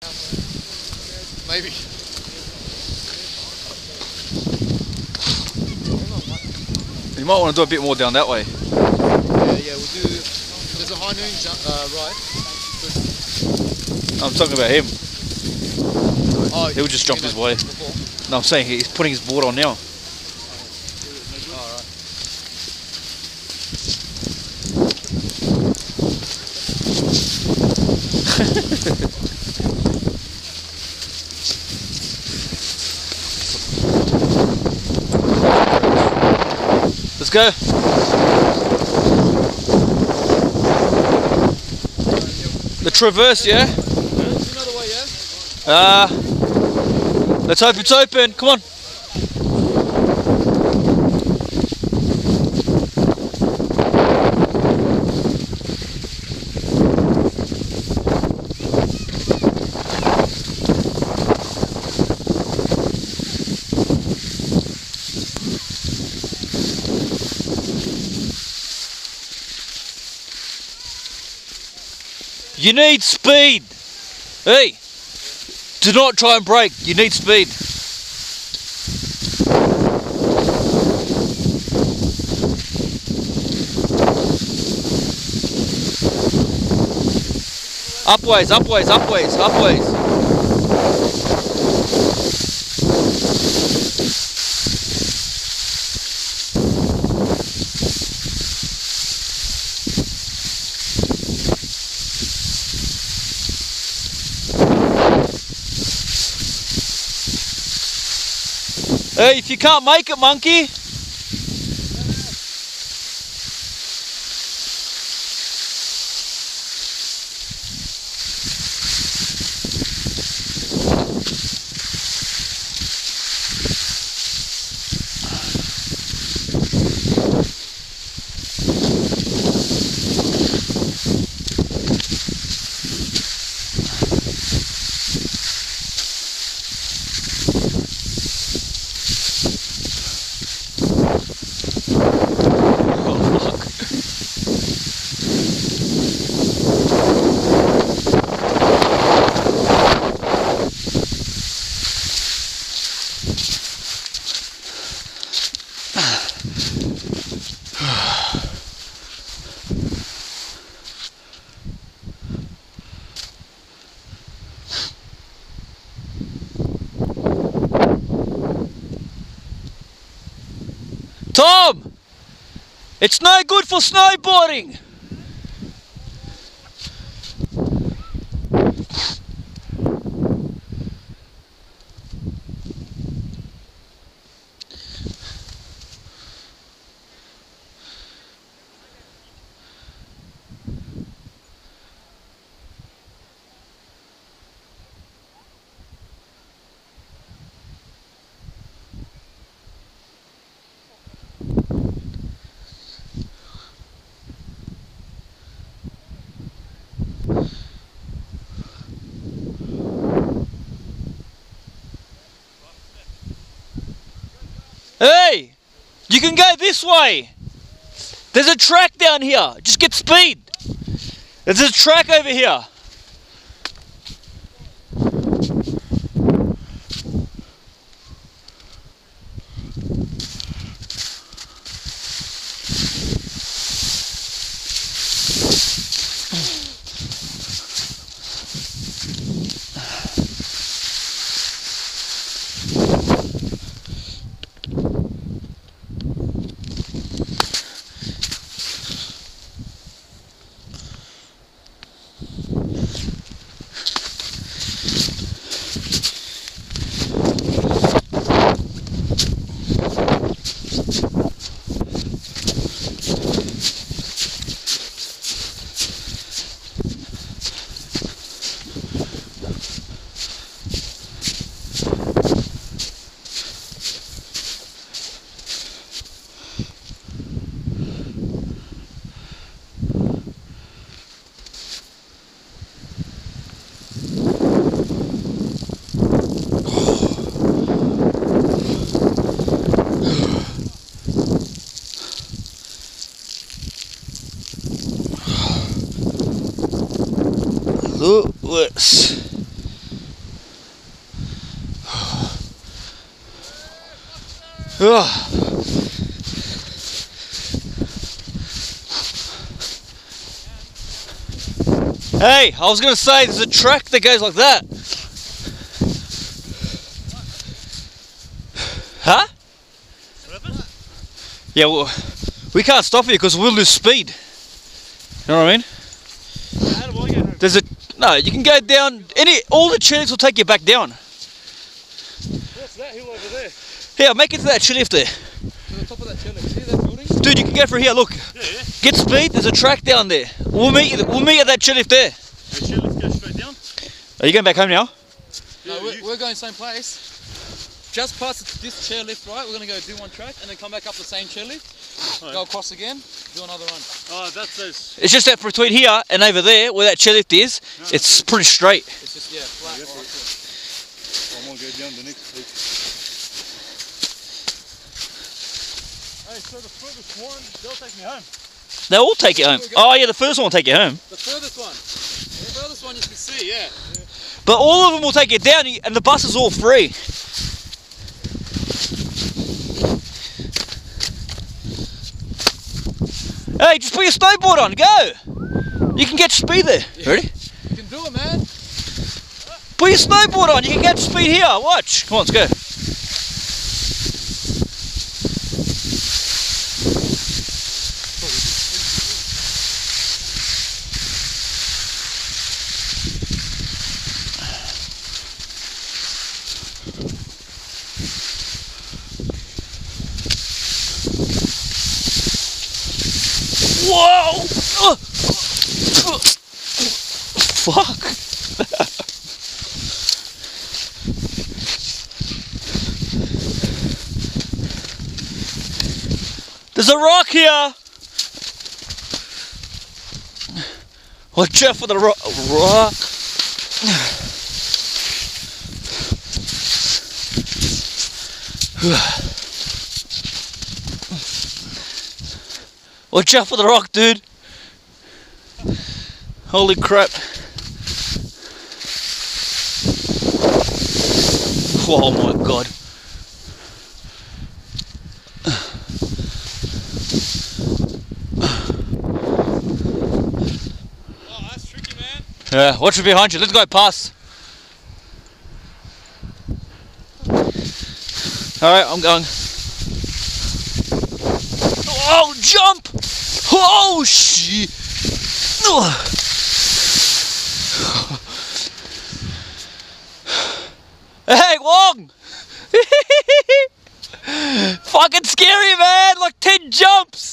Maybe. You might want to do a bit more down that way. Yeah, we'll do. There's a high noon right. I'm talking about him. Oh, He'll just jump his way. Before? No, I'm saying he's putting his board on now. Alright. Let's go. The traverse, yeah? Another way, yeah? Let's hope it's open. Come on. You need speed. Hey, do not try and brake. You need speed. Upways, upways, upways, upways. Hey, if you can't make it, monkey. Tom! It's no good for snowboarding! Hey! You can go this way! There's a track down here. Just get speed. There's a track over here. Ugh. Hey, I was gonna say there's a track that goes like that. Huh? Yeah, well, we can't stop here because we'll lose speed. You know what I mean? How do I get home? There's a no. You can go down. All the chairlifts will take you back down. What's that hill over there? Here, make it to that chairlift there. To the top of that chairlift. See that building? Dude, you can go for here. Look, Yeah. get speed. There's a track down there. We'll meet you. We'll meet at that chairlift there. Hey, let's go straight down. Are you going back home now? No, we're going same place. Just past this chairlift, right? We're going to go do one track and then come back up the same chairlift. Right. Go across again, do another run. Oh, that's those. It's just that between here and over there, where that chairlift is, it's pretty straight. It's just, yeah, flat. I might go down the next week. Hey, so the furthest one, they'll take me home. They'll all take you home. Oh yeah, the first one will take you home. The furthest one. The furthest one you can see, yeah. But all of them will take you down, and the bus is all free. Hey, just put your snowboard on, go! You can get speed there. Yeah. Ready? You can do it, man. Put your snowboard on, you can get speed here. Watch. Come on, let's go. Whoa! Fuck! There's a rock here! Watch out for the rock. Watch out for the rock, dude. Holy crap. Oh my god. Oh, that's tricky, man. Yeah, watch it behind you. Let's go past. Alright, I'm going. Oh, jump! Oh, shit! Hey, Wong! Fucking scary, man! Like 10 jumps!